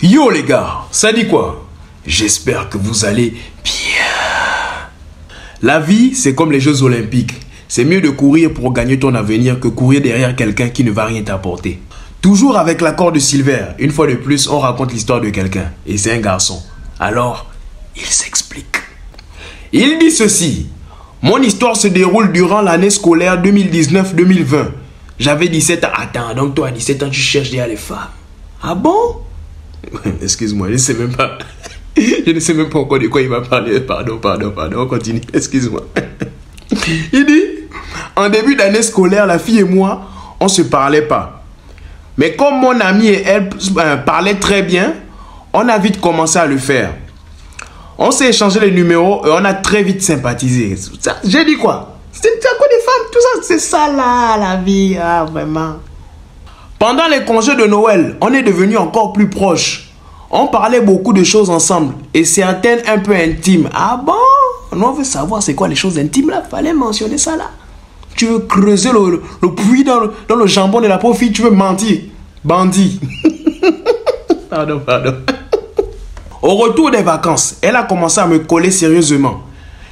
Yo les gars, ça dit quoi? J'espère que vous allez bien. La vie, c'est comme les Jeux Olympiques. C'est mieux de courir pour gagner ton avenir que courir derrière quelqu'un qui ne va rien t'apporter. Toujours avec l'accord de Silver, une fois de plus, on raconte l'histoire de quelqu'un. Et c'est un garçon. Alors, il s'explique. Il dit ceci. Mon histoire se déroule durant l'année scolaire 2019-2020. J'avais 17 ans. Attends, donc toi à 17 ans, tu cherches derrière les femmes. Ah bon? Excuse-moi, je ne sais même pas. Je ne sais même pas encore de quoi il va parler. Pardon. On continue. Excuse-moi. Il dit, en début d'année scolaire, la fille et moi, on ne se parlait pas. Mais comme mon ami et elle parlaient très bien, on a vite commencé à le faire. On s'est échangé les numéros et on a très vite sympathisé. J'ai dit quoi? C'est à quoi des femmes? Tout ça, c'est ça là, la vie. Ah, vraiment. Pendant les congés de Noël, on est devenus encore plus proches. On parlait beaucoup de choses ensemble et certaines un peu intimes. Ah bon? On veut savoir c'est quoi les choses intimes là. Fallait mentionner ça là. Tu veux creuser le puits dans le jambon de la pauvre fille, tu veux mentir. Bandit. Pardon. Au retour des vacances, elle a commencé à me coller sérieusement.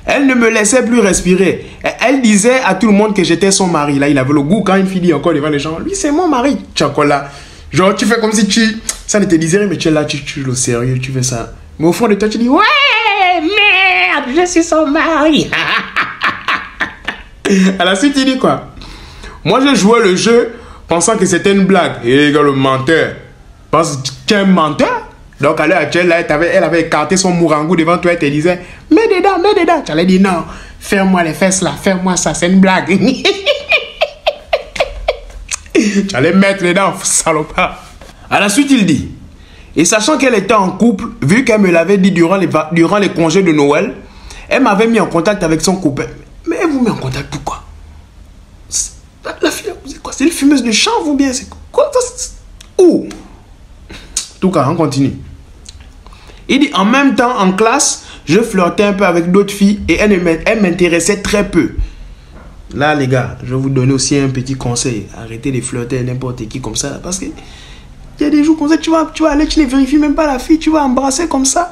Elle ne me laissait plus respirer. Elle disait à tout le monde que j'étais son mari. Là, il avait le goût quand une fille dit encore devant les gens. Lui, c'est mon mari. Chocolat. Genre, tu fais comme si ça ne te disait rien, mais tu es là, tu es le sérieux, tu fais ça. Mais au fond de toi, tu dis, ouais, merde, je suis son mari. À la suite, il dit quoi? Moi, je jouais le jeu pensant que c'était une blague. Et les gars, le menteur. Parce que tu es un menteur. Donc, à l'heure actuelle, là, elle avait écarté son mourangou devant toi et te disait, mets dedans. Tu allais dire, non, fais-moi les fesses là, fais-moi ça, c'est une blague. Tu allais mettre dedans, salopard. À la suite, il dit, et sachant qu'elle était en couple, vu qu'elle me l'avait dit durant les congés de Noël, elle m'avait mis en contact avec son copain. Mais elle vous met en contact pourquoi? La fille, c'est quoi? C'est une fumeuse de chanvre ou bien c'est quoi? Où? En tout cas, on continue. Il dit, en même temps, en classe, je flirtais un peu avec d'autres filles et elle m'intéressait très peu. Là, les gars, je vais vous donner aussi un petit conseil. Arrêtez de flirter n'importe qui comme ça. Parce que il y a des jours comme ça, tu vas aller, tu ne vérifies même pas la fille, tu vas embrasser comme ça.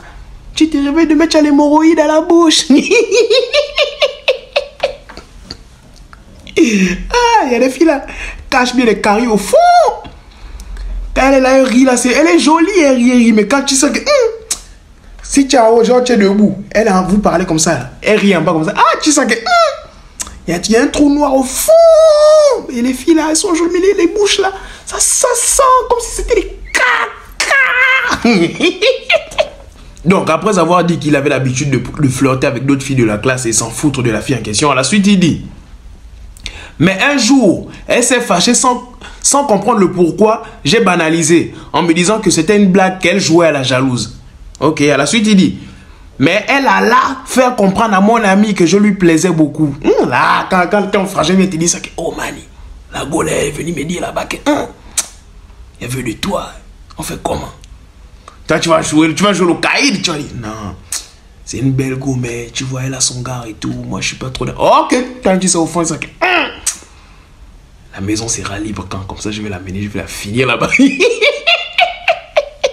Tu te réveilles demain, tu as l'hémorroïde à la bouche. Ah, il y a des filles là, cachent bien les caries au fond. Quand elle est là, elle rit là, elle est jolie, elle rit, mais quand tu sais que... si tu es genre, tu es debout, elle a vous parler comme ça, elle rit en bas comme ça. Ah, tu sens que... il y a un trou noir au fond. Et les filles là, elles sont jolies, mais les bouches là, ça sent comme si c'était des caca. Donc, après avoir dit qu'il avait l'habitude de flirter avec d'autres filles de la classe et s'en foutre de la fille en question, à la suite, il dit... Mais un jour, elle s'est fâchée sans comprendre le pourquoi. J'ai banalisé en me disant que c'était une blague qu'elle jouait à la jalouse. Ok, à la suite, il dit... Mais elle a là faire comprendre à mon ami que je lui plaisais beaucoup. Là, quand ton frangin vient te dire ça, que, oh mani, la Gaule est venue me dire là-bas que... elle veut de toi. On fait comment? Toi, tu vas jouer au caïd. Tu vas dire, non, c'est une belle go, mais tu vois, elle a son gars et tout. Moi, je suis pas trop... Ok, quand tu dis ça au fond, c'est que... la maison sera libre quand, comme ça, je vais l'amener, je vais la finir là-bas.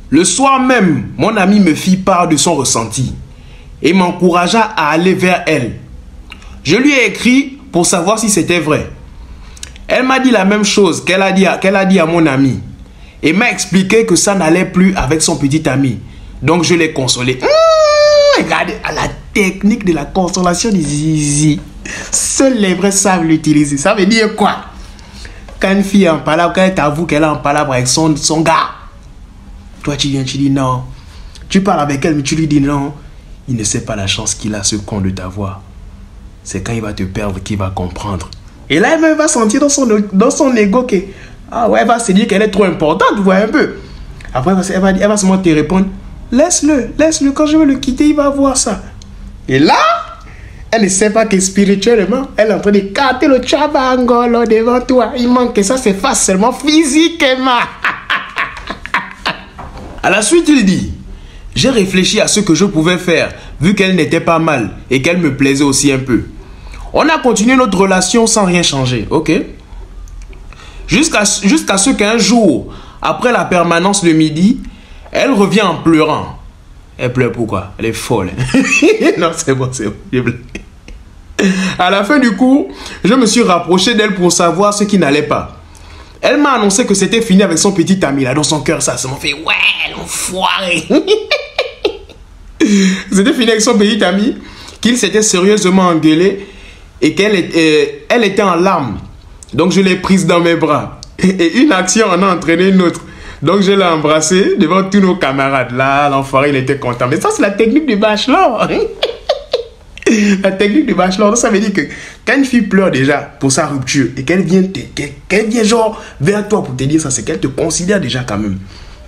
Le soir même, mon ami me fit part de son ressenti et m'encouragea à aller vers elle. Je lui ai écrit pour savoir si c'était vrai. Elle m'a dit la même chose qu'elle a dit à mon ami et m'a expliqué que ça n'allait plus avec son petit ami. Donc je l'ai consolé. Regardez à la technique de la consolation des zizi. Seuls les vrais savent l'utiliser. Ça veut dire quoi? Quand une fille est en palabre, quand elle t'avoue qu'elle est en palabre avec son gars, toi tu viens, tu dis non. Tu parles avec elle, mais tu lui dis non. Il ne sait pas la chance qu'il a, ce con, de t'avoir. C'est quand il va te perdre qu'il va comprendre. Et là, elle va sentir dans son ego que... ah ouais, elle va se dire qu'elle est trop importante, vous voyez un peu. Après, elle va seulement te répondre, laisse-le, quand je vais le quitter, il va voir ça. Et là, elle ne sait pas que spirituellement, elle est en train de carter le chabangolo devant toi. Il manque que ça se fasse seulement physiquement. À la suite, il dit, j'ai réfléchi à ce que je pouvais faire, vu qu'elle n'était pas mal et qu'elle me plaisait aussi un peu. On a continué notre relation sans rien changer, ok? Jusqu'à ce qu'un jour, après la permanence le midi, Elle revient en pleurant. Elle pleure pourquoi? Elle est folle. Non, c'est bon, c'est bon. À la fin du cours, je me suis rapproché d'elle pour savoir ce qui n'allait pas. Elle m'a annoncé que c'était fini avec son petit ami. Là, dans son cœur, ça m'a fait, ouais, l'enfoiré. C'était fini avec son petit ami, qu'il s'était sérieusement engueulé et elle était en larmes. Donc, je l'ai prise dans mes bras. Et une action en a entraîné une autre. Donc, je l'ai embrassée devant tous nos camarades. Là, l'enfoiré, il était content. Mais ça, c'est la technique du bachelor. La technique du bachelor. Donc, ça veut dire que quand une fille pleure déjà pour sa rupture et qu'elle vient genre vers toi pour te dire ça, c'est qu'elle te considère déjà quand même.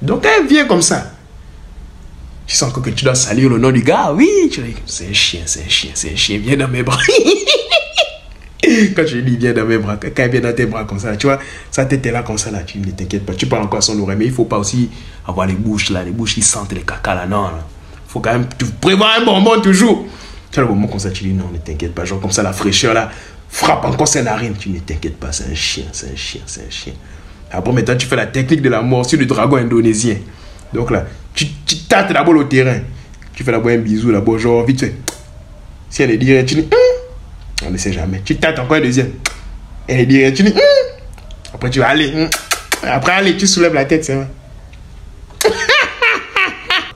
Donc, elle vient comme ça. Tu sens que tu dois salir le nom du gars. Oui, tu dis, c'est un chien, c'est un chien, c'est un chien. Viens dans mes bras. Quand je lui dis viens dans mes bras, quand elle vient dans tes bras comme ça, tu vois, sa tête est là comme ça, là, tu ne t'inquiète pas. Tu parles encore à son oreille, mais il ne faut pas aussi avoir les bouches là, les bouches qui sentent les caca là, non. Il faut quand même prévoir un bonbon toujours. Tu as le bonbon comme ça, tu dis non, ne t'inquiète pas. Genre comme ça, la fraîcheur là, frappe encore ses narines. Tu ne t'inquiète pas, c'est un chien, c'est un chien, c'est un chien. Après, maintenant, tu fais la technique de la morsure du dragon indonésien. Donc là, tu tâtes d'abord le terrain. Tu fais d'abord un bisou, d'abord genre vite fait. Si elle est dit rien, tu dis on ne sait jamais. Tu tâtes encore un deuxième. Elle est dit rien, tu dis après tu vas aller. Après aller, tu soulèves la tête, c'est vrai.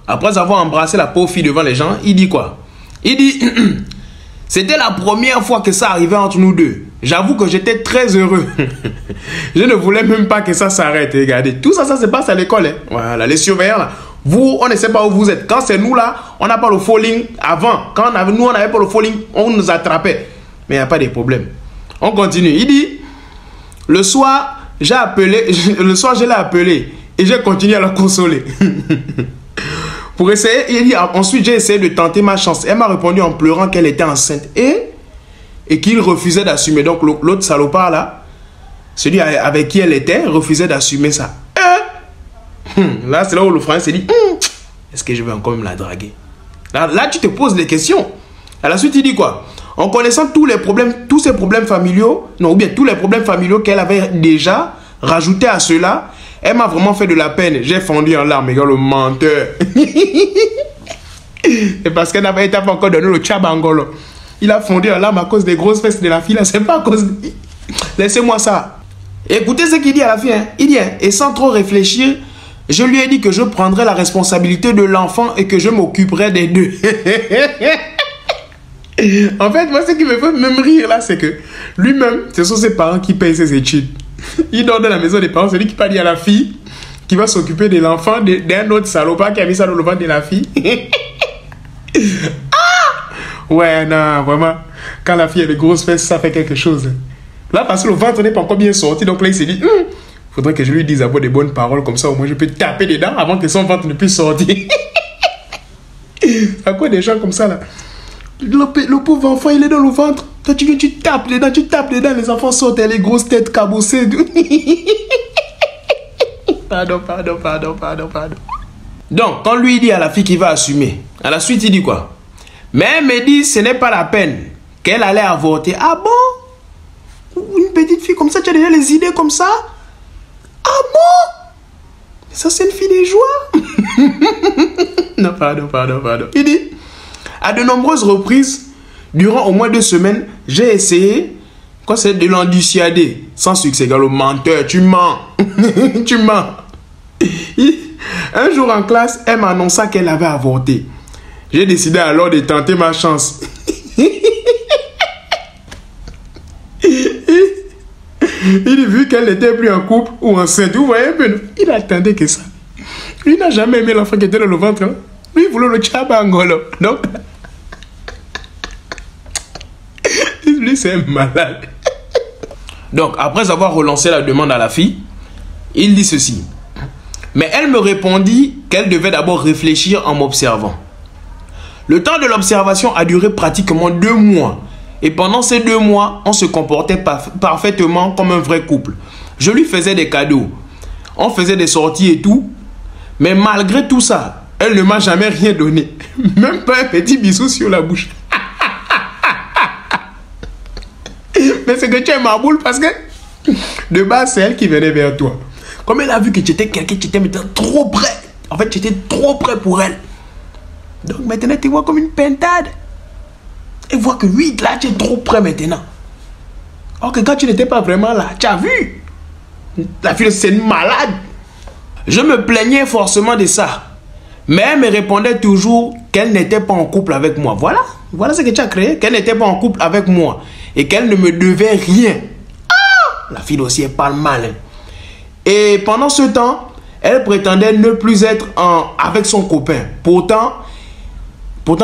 Après avoir embrassé la pauvre fille devant les gens, il dit quoi? Il dit c'était la première fois que ça arrivait entre nous deux. J'avoue que j'étais très heureux. Je ne voulais même pas que ça s'arrête. Regardez, tout ça, ça se passe à l'école. Hein. Voilà, les surveillants là. Vous, on ne sait pas où vous êtes. Quand c'est nous là, on n'a pas le falling avant. Quand nous, on n'avait pas le falling, on nous attrapait. Mais il n'y a pas de problème. On continue. Il dit, le soir, je l'ai appelé et j'ai continué à la consoler. Pour essayer, il dit, ensuite j'ai essayé de tenter ma chance. Elle m'a répondu en pleurant qu'elle était enceinte et qu'il refusait d'assumer. Donc l'autre salopard là, celui avec qui elle était, refusait d'assumer ça. Là, c'est là où le frère s'est dit, est-ce que je vais encore me la draguer? Là, tu te poses des questions. À la suite, il dit quoi? En connaissant tous ces problèmes familiaux, non, ou bien tous les problèmes familiaux qu'elle avait déjà rajoutés à cela, elle m'a vraiment fait de la peine. J'ai fondu en larmes, regarde le menteur. Et parce qu'elle n'avait pas encore donné le tchabangolo. Il a fondu en larmes à cause des grosses fesses de la fille. C'est pas à cause de... Laissez-moi ça. Écoutez ce qu'il dit à la fille. Hein. Il dit, et sans trop réfléchir, je lui ai dit que je prendrais la responsabilité de l'enfant et que je m'occuperais des deux. En fait, moi, ce qui me fait même rire là, c'est que lui-même, ce sont ses parents qui payent ses études. Il dort dans la maison des parents, c'est lui qui parle à la fille qui va s'occuper de l'enfant d'un autre salopard qui a mis ça dans le ventre de la fille. Ah! Ouais, non, vraiment. Quand la fille a des grosses fesses, ça fait quelque chose. Là, parce que le ventre n'est pas encore bien sorti, donc là, il s'est dit, faudrait que je lui dise d'abord des bonnes paroles, comme ça, au moins, je peux taper dedans avant que son ventre ne puisse sortir. À quoi des gens comme ça, là? Le pauvre enfant, il est dans le ventre. Toi, tu viens, tu tapes dedans, les enfants sortent, les grosses têtes cabossées. Pardon. Donc, quand lui dit à la fille qu'il va assumer, à la suite, il dit quoi? Mais elle me dit, ce n'est pas la peine qu'elle allait avorter. Ah bon? Une petite fille comme ça, tu as déjà les idées comme ça? Ah bon? Ça, c'est une fille des joies. Non, pardon. Il dit, à de nombreuses reprises, durant au moins 2 semaines, j'ai essayé de l'en dissuader. Sans succès, gars, le menteur, tu mens. Tu mens. Un jour en classe, elle m'annonça qu'elle avait avorté. J'ai décidé alors de tenter ma chance. Il a vu qu'elle n'était plus en couple ou enceinte. Vous voyez un peu, il attendait que ça. Lui n'a jamais aimé l'enfant qui était dans le ventre. Hein. Lui, il voulait le tchabangolo. Donc, lui, c'est un malade. Donc, après avoir relancé la demande à la fille, il dit ceci. Mais elle me répondit qu'elle devait d'abord réfléchir en m'observant. Le temps de l'observation a duré pratiquement 2 mois. Et pendant ces 2 mois, on se comportait parfaitement comme un vrai couple. Je lui faisais des cadeaux. On faisait des sorties et tout. Mais malgré tout ça, elle ne m'a jamais rien donné. Même pas un petit bisou sur la bouche. Mais c'est que tu es ma boule parce que de base, c'est elle qui venait vers toi. Comme elle a vu que tu étais quelqu'un qui était maintenant trop près, En fait, j'étais trop près pour elle. Donc maintenant, tu vois comme une pintade. Et vois que lui, là, tu es trop près maintenant. Or que quand tu n'étais pas vraiment là, tu as vu. La fille, c'est une malade. Je me plaignais forcément de ça. Mais elle me répondait toujours qu'elle n'était pas en couple avec moi. Voilà. Voilà ce que tu as créé. Qu'elle n'était pas en couple avec moi. Et qu'elle ne me devait rien. Ah! La fille aussi, elle parle mal. Hein. Et pendant ce temps, elle prétendait ne plus être avec son copain. Pourtant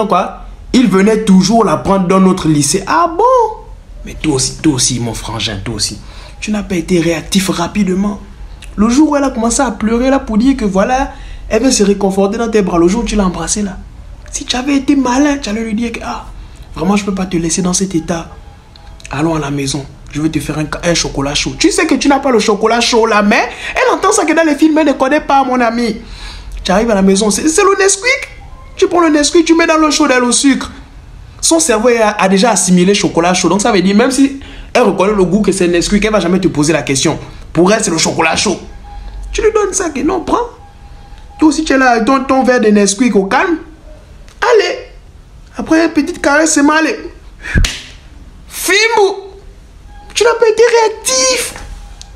quoi? Il venait toujours la prendre dans notre lycée. Ah bon? Mais toi aussi, mon frangin, toi aussi. Tu n'as pas été réactif rapidement. Le jour où elle a commencé à pleurer là pour dire que voilà, elle veut se réconforter dans tes bras. Le jour où tu l'as embrassée là. Si tu avais été malin, tu allais lui dire que vraiment je ne peux pas te laisser dans cet état. Allons à la maison. Je vais te faire un chocolat chaud. Tu sais que tu n'as pas le chocolat chaud là, mais elle entend ça que dans les films, elle ne connaît pas, mon ami. Tu arrives à la maison, c'est le Nesquik. Tu prends le Nesquik, tu mets dans l'eau chaude et le sucre. Son cerveau a déjà assimilé chocolat chaud. Donc ça veut dire, même si elle reconnaît le goût que c'est Nesquik, elle ne va jamais te poser la question. Pour elle, c'est le chocolat chaud. Tu lui donnes ça, que non, prends. Toi aussi, tu es là avec ton verre de Nesquik au calme. Allez. Après, une petite caresse, c'est mal. Fimou. Tu n'as pas été réactif.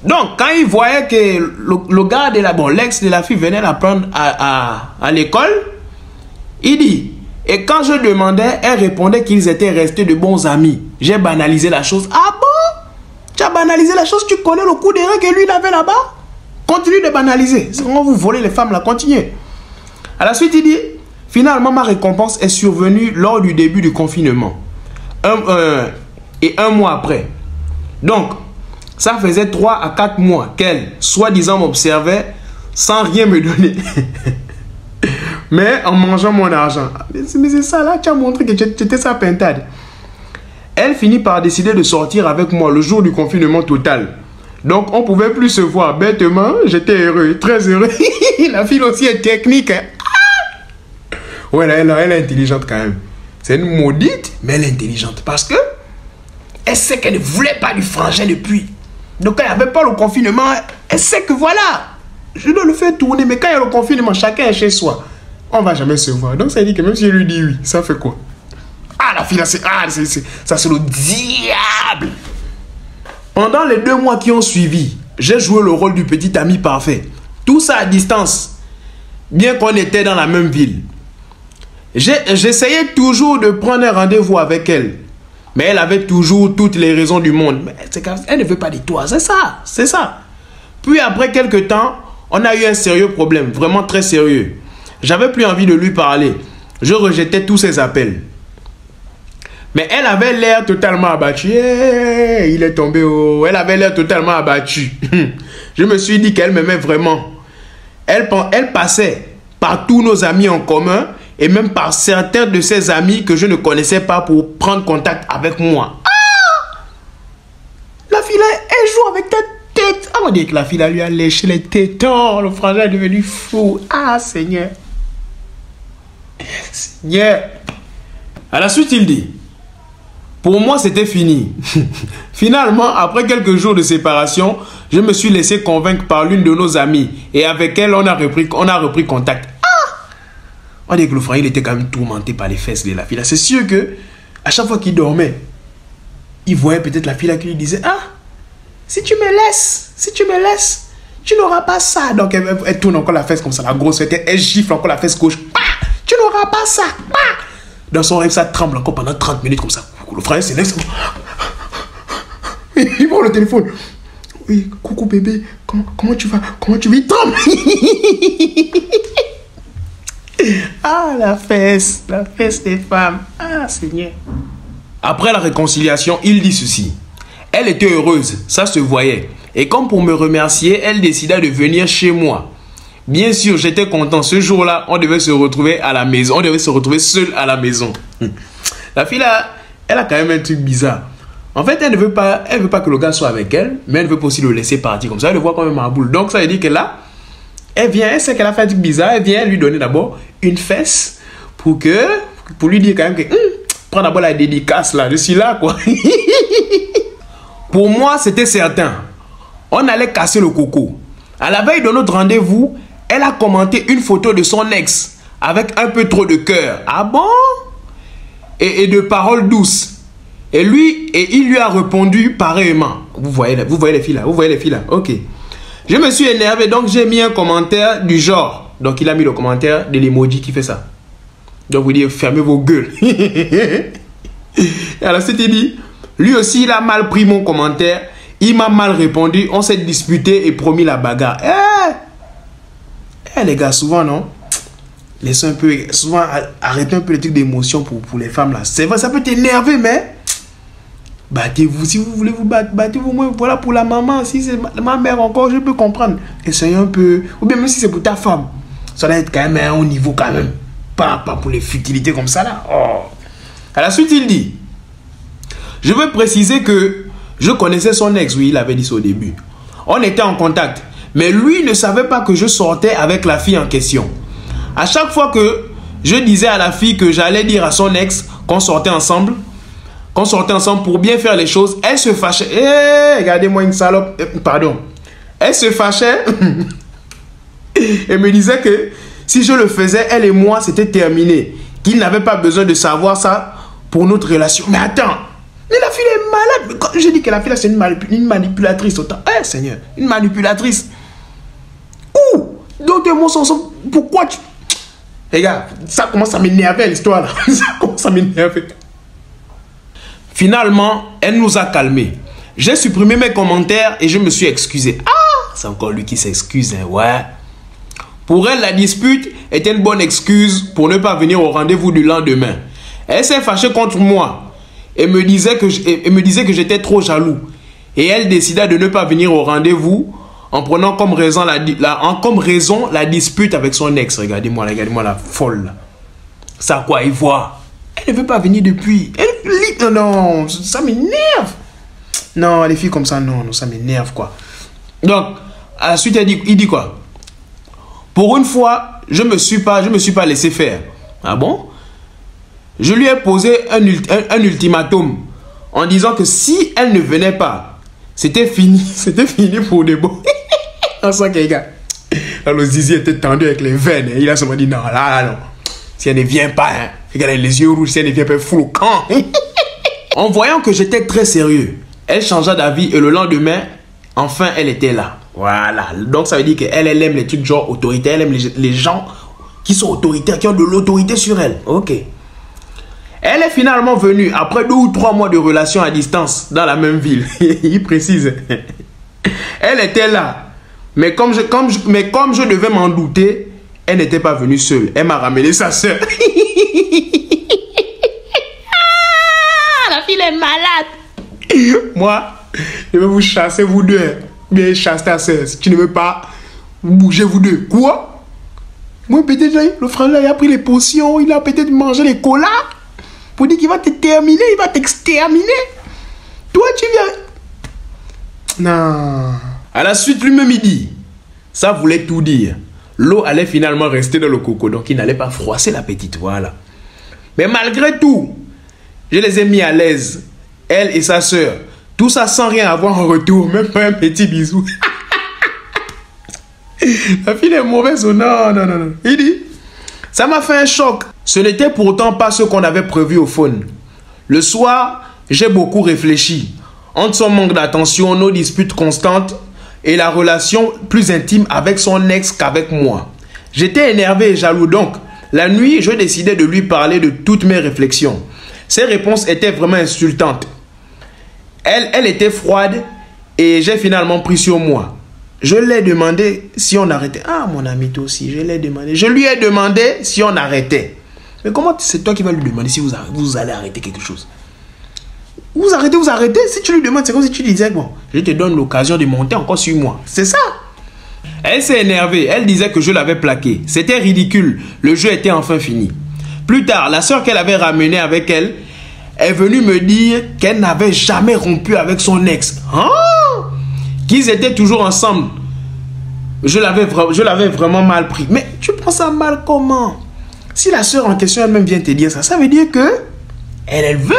Donc, quand il voyait que le gars de l'ex de la fille venait la prendre à l'école, il dit, et quand je demandais, elle répondait qu'ils étaient restés de bons amis. J'ai banalisé la chose. Ah bon? Tu as banalisé la chose, tu connais le coup d'erreur que lui il avait là-bas? Continue de banaliser. C'est comment vous volez les femmes là, continuez. À la suite, il dit, finalement, ma récompense est survenue lors du début du confinement. Et un mois après. Donc, ça faisait 3 à 4 mois qu'elle, soi-disant, m'observait sans rien me donner. Mais en mangeant mon argent. Mais c'est ça, là, tu as montré que tu étais sa pintade. Elle finit par décider de sortir avec moi le jour du confinement total. Donc, on ne pouvait plus se voir. Bêtement, j'étais heureux, très heureux. La fille aussi est technique. Hein. Ouais, elle est intelligente quand même. C'est une maudite, mais elle est intelligente. Parce que elle sait qu'elle ne voulait pas du frangin depuis. Donc, quand il n'y avait pas le confinement, elle sait que voilà, je dois le faire tourner. Mais quand il y a le confinement, chacun est chez soi. On ne va jamais se voir. Donc, ça dit que même si je lui dis oui, ça fait quoi? Ah, la fille là, ça c'est le diable. Pendant les 2 mois qui ont suivi, j'ai joué le rôle du petit ami parfait. Tout ça à distance, bien qu'on était dans la même ville. J'essayais toujours de prendre un rendez-vous avec elle. Mais elle avait toujours toutes les raisons du monde. Mais elle ne veut pas de toi, c'est ça. Puis après quelques temps, on a eu un sérieux problème, vraiment très sérieux. J'avais plus envie de lui parler. Je rejetais tous ses appels. Mais elle avait l'air totalement abattue. Hey, il est tombé haut. Elle avait l'air totalement abattue. Je me suis dit qu'elle m'aimait vraiment. Elle passait par tous nos amis en commun et même par certains de ses amis que je ne connaissais pas pour prendre contact avec moi. Ah! La fille là, elle joue avec ta tête. On va dire que la fille là lui a léché les tétons. Le frangin est devenu fou. Ah, Seigneur. Seigneur. À la suite, il dit, pour moi, c'était fini. Finalement, après quelques jours de séparation, je me suis laissé convaincre par l'une de nos amies. Et avec elle, on a repris contact. Ah! On dit que le frère, il était quand même tourmenté par les fesses de la fille. C'est sûr que à chaque fois qu'il dormait, il voyait peut-être la fille là qui lui disait, ah, si tu me laisses, tu n'auras pas ça. Donc, elle tourne encore la fesse comme ça, la grosse fête. Elle gifle encore la fesse gauche. Ah, tu n'auras pas ça. Ah! Dans son rêve, ça tremble encore pendant 30 minutes comme ça. Le frère se laisse. Il prend le téléphone. Oui, coucou bébé, comment tu vas? Il tremble. Ah, la fesse des femmes. Ah, Seigneur. Après la réconciliation, il dit ceci. Elle était heureuse, ça se voyait. Et comme pour me remercier, elle décida de venir chez moi. Bien sûr, j'étais content. Ce jour-là, on devait se retrouver à la maison. On devait se retrouver seul à la maison. La fille là, elle a quand même un truc bizarre. En fait, elle ne veut pas que le gars soit avec elle, mais elle veut pas aussi le laisser partir comme ça. Elle le voit comme un marboule. Donc, ça veut dire que là, elle sait qu'elle a fait un truc bizarre. Elle vient lui donner d'abord une fesse pour lui dire quand même que prends d'abord la dédicace là. Je suis là, quoi. Pour moi, c'était certain. On allait casser le coco. À la veille de notre rendez-vous, elle a commenté une photo de son ex avec un peu trop de cœur. Ah bon? Et de paroles douces. Et il lui a répondu pareillement. Vous voyez les filles là? Vous voyez les filles là? Ok. Je me suis énervé, donc j'ai mis un commentaire du genre. Donc il a mis le commentaire de l'emoji qui fait ça. Donc vous dites, fermez vos gueules. Et alors c'était dit, lui aussi il a mal pris mon commentaire. Il m'a mal répondu, on s'est disputé et promis la bagarre. Les gars, souvent non? Laissez un peu, souvent arrêtez un peu les trucs d'émotion pour les femmes là. C'est vrai, ça peut t'énerver, mais battez-vous. Si vous voulez vous battre, battez-vous. Moi, voilà, pour la maman, si c'est ma mère encore, je peux comprendre. Essayez un peu. Ou bien même si c'est pour ta femme, ça doit être quand même à un haut niveau quand même. Pas pour les futilités comme ça là. Oh. À la suite, il dit, je veux préciser que je connaissais son ex. Oui, il avait dit ça au début. On était en contact. Mais lui ne savait pas que je sortais avec la fille en question. À chaque fois que je disais à la fille que j'allais dire à son ex qu'on sortait ensemble pour bien faire les choses, elle se fâchait. Regardez-moi une salope. Pardon. Elle se fâchait et me disait que si je le faisais, elle et moi, c'était terminé. Qu'il n'avait pas besoin de savoir ça pour notre relation. Mais attends, mais la fille est malade. Quand je dis que la fille, c'est une manipulatrice. Autant. Seigneur, une manipulatrice. Ouh, donc tes mots sont... Pourquoi tu... Les gars, ça commence à m'énerver l'histoire là. Ça commence à m'énerver. Finalement, elle nous a calmés. J'ai supprimé mes commentaires et je me suis excusé. Ah, c'est encore lui qui s'excuse, hein, ouais. Pour elle, la dispute était une bonne excuse pour ne pas venir au rendez-vous du lendemain. Elle s'est fâchée contre moi et me disait que j'étais trop jaloux. Et elle décida de ne pas venir au rendez-vous en prenant comme raison la dispute avec son ex. Regardez-moi la folle. Ça quoi, il voit. Elle ne veut pas venir depuis. Non, ça m'énerve. Non, les filles comme ça, non, ça m'énerve quoi. Donc, à la suite, il dit quoi? Pour une fois, je me suis pas laissé faire. Ah bon? Je lui ai posé un ultimatum en disant que si elle ne venait pas, c'était fini pour de bon. On sent que les gars, le zizi était tendu avec les veines. Il a seulement dit non, là, non. Si elle ne vient pas, hein, regardez les yeux rouges, si elle ne vient pas, fou le camp. En voyant que j'étais très sérieux, elle changea d'avis et le lendemain, enfin, elle était là. Voilà. Donc, ça veut dire qu'elle aime les trucs genre autoritaires. Elle aime les gens qui sont autoritaires, qui ont de l'autorité sur elle. Ok. Elle est finalement venue après 2 ou 3 mois de relation à distance dans la même ville. Il précise. Elle était là. Mais comme je devais m'en douter, elle n'était pas venue seule. Elle m'a ramené sa soeur. La fille est malade. Moi, je vais vous chasser vous deux. Bien chasse ta soeur. Si tu ne veux pas, vous bougez vous deux. Quoi? Moi, peut-être, le frère là, il a pris les potions. Il a peut-être mangé les colas. Pour dire qu'il va te terminer. Il va t'exterminer. Toi, tu viens... Non. À la suite, lui-même, il dit, ça voulait tout dire. L'eau allait finalement rester dans le coco, donc il n'allait pas froisser la petite, voilà. Mais malgré tout, je les ai mis à l'aise, elle et sa soeur. Tout ça sans rien avoir en retour, même pas un petit bisou. La fille est mauvaise ou non. Il dit, ça m'a fait un choc. Ce n'était pourtant pas ce qu'on avait prévu au phone. Le soir, j'ai beaucoup réfléchi. Entre son manque d'attention, nos disputes constantes et la relation plus intime avec son ex qu'avec moi. J'étais énervé et jaloux donc. La nuit, je décidais de lui parler de toutes mes réflexions. Ses réponses étaient vraiment insultantes. Elle était froide et j'ai finalement pris sur moi. Je lui ai demandé si on arrêtait. Ah, mon ami, toi aussi, je l'ai demandé. Je lui ai demandé si on arrêtait. Mais comment c'est toi qui vas lui demander si vous allez arrêter quelque chose? Vous arrêtez. Si tu lui demandes, c'est comme si tu disais, bon, je te donne l'occasion de monter encore sur moi. C'est ça. Elle s'est énervée. Elle disait que je l'avais plaqué. C'était ridicule. Le jeu était enfin fini. Plus tard, la soeur qu'elle avait ramenée avec elle est venue me dire qu'elle n'avait jamais rompu avec son ex. Qu'ils étaient toujours ensemble. Je l'avais vraiment mal pris. Mais tu prends ça mal comment? Si la soeur en question elle-même vient te dire ça, ça veut dire que elle veut.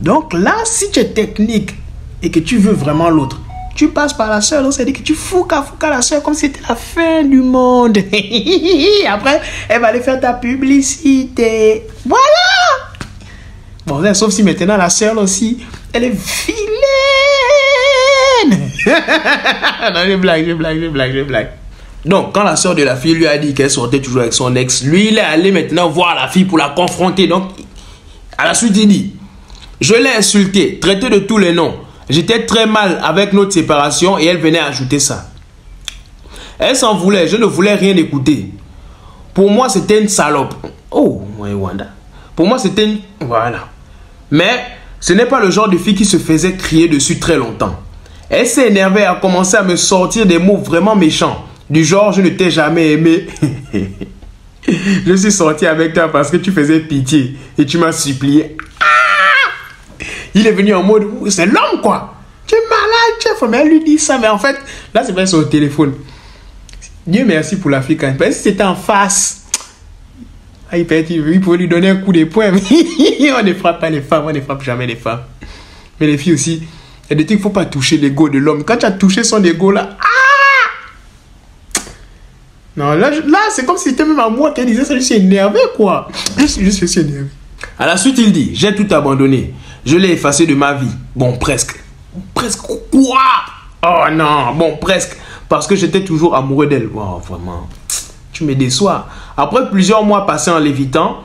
Donc là, si tu es technique et que tu veux vraiment l'autre, Tu passes par la soeur, donc ça dit que tu fouca la soeur comme si c'était la fin du monde. Après, elle va aller faire ta publicité. Voilà. Bon, là, sauf si maintenant la soeur aussi, elle est vilaine. Non, je blague. Donc, quand la soeur de la fille lui a dit qu'elle sortait toujours avec son ex, lui, il est allé maintenant voir la fille pour la confronter. Donc, à la suite, il dit, je l'ai insultée, traité de tous les noms. J'étais très mal avec notre séparation et elle venait ajouter ça. Elle s'en voulait, je ne voulais rien écouter. Pour moi, c'était une salope. Oh, Wanda. Pour moi, c'était une... Voilà. Mais ce n'est pas le genre de fille qui se faisait crier dessus très longtemps. Elle s'est énervée et a commencé à me sortir des mots vraiment méchants. Du genre, je ne t'ai jamais aimé. Je suis sorti avec toi parce que tu faisais pitié et tu m'as supplié. Il est venu en mode, c'est l'homme quoi. Tu es malade, chef. Mais elle lui dit ça, mais en fait, là c'est pas sur le téléphone. Dieu merci pour la fille quand même. Parce que si c'était en face, il pouvait lui donner un coup de poing. On ne frappe pas les femmes, on ne frappe jamais les femmes. Mais les filles aussi, il y a des trucs qu'il ne faut pas toucher l'ego de l'homme. Quand tu as touché son ego là, non, là c'est comme si c'était même à moi qui disait ça, je suis énervé quoi. Je suis énervé. À la suite, il dit, j'ai tout abandonné. Je l'ai effacé de ma vie. Bon, presque. Presque quoi? Oh non, bon, presque. Parce que j'étais toujours amoureux d'elle. Wow, vraiment. Tu me déçois. Après plusieurs mois passés en lévitant,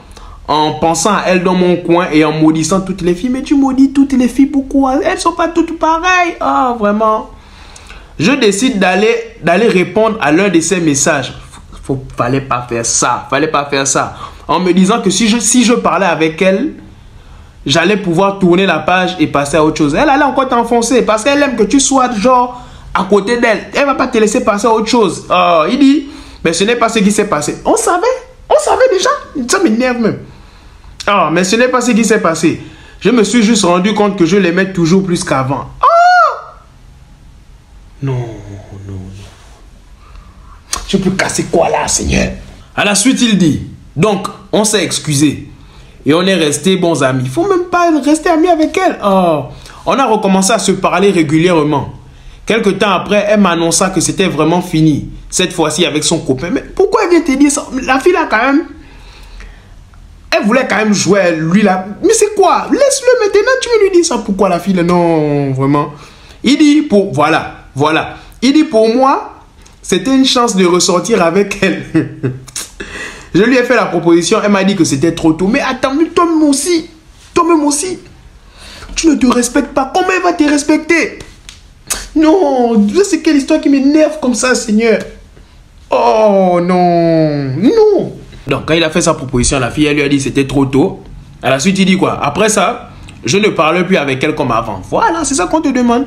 en pensant à elle dans mon coin et en maudissant toutes les filles. Mais tu maudis toutes les filles, pourquoi? Elles ne sont pas toutes pareilles. Oh, vraiment. Je décide d'aller répondre à l'un de ses messages. Fallait pas faire ça. Fallait pas faire ça. En me disant que si je parlais avec elle, j'allais pouvoir tourner la page et passer à autre chose. Elle allait encore t'enfoncer parce qu'elle aime que tu sois genre à côté d'elle. Elle va pas te laisser passer à autre chose. Il dit, mais ce n'est pas ce qui s'est passé. On savait déjà. Ça m'énerve même. Mais ce n'est pas ce qui s'est passé. Je me suis juste rendu compte que je l'aimais toujours plus qu'avant. Non. Je peux casser quoi là, Seigneur? À la suite, il dit, donc, on s'est excusé. Et on est restés bons amis. Il ne faut même pas rester amis avec elle. On a recommencé à se parler régulièrement. Quelque temps après, elle m'annonça que c'était vraiment fini. Cette fois-ci avec son copain. Mais pourquoi elle vient te dire ça? La fille là quand même, elle voulait quand même jouer lui là. Mais c'est quoi? Laisse-le maintenant, tu veux lui dire ça. Pourquoi la fille là? Non, vraiment. Il dit, voilà. Il dit pour moi, c'était une chance de ressortir avec elle. Je lui ai fait la proposition, elle m'a dit que c'était trop tôt. Mais attends, toi-même aussi, tu ne te respectes pas. Comment elle va te respecter? Non, c'est quelle histoire qui m'énerve comme ça, Seigneur? Oh non. Donc quand il a fait sa proposition, la fille, elle lui a dit que c'était trop tôt. À la suite, il dit quoi? Après ça, je ne parle plus avec elle comme avant. Voilà, c'est ça qu'on te demande.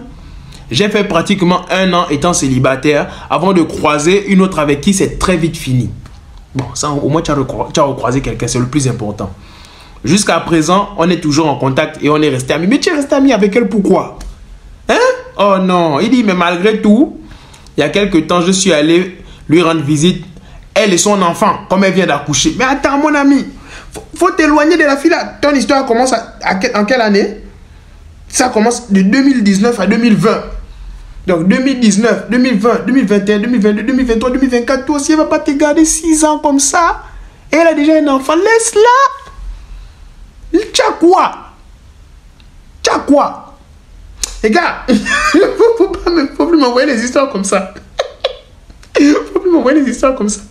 J'ai fait pratiquement 1 an étant célibataire avant de croiser une autre avec qui c'est très vite fini. Bon, ça, au moins, tu as recroisé quelqu'un, c'est le plus important. Jusqu'à présent, on est toujours en contact et on est resté amis. Mais tu es resté ami avec elle, pourquoi? Hein? Oh non, il dit, mais malgré tout, il y a quelques temps, je suis allé lui rendre visite, elle et son enfant, comme elle vient d'accoucher. Mais attends, mon ami, faut t'éloigner de la fille là. Ton histoire commence en quelle année? Ça commence de 2019 à 2020. Donc 2019, 2020, 2021, 2022, 2023, 2024, toi aussi, elle ne va pas te garder 6 ans comme ça. Et elle a déjà un enfant. Laisse-la. Tu as quoi? Les gars, il ne faut plus m'envoyer des histoires comme ça. Il ne faut plus m'envoyer des histoires comme ça.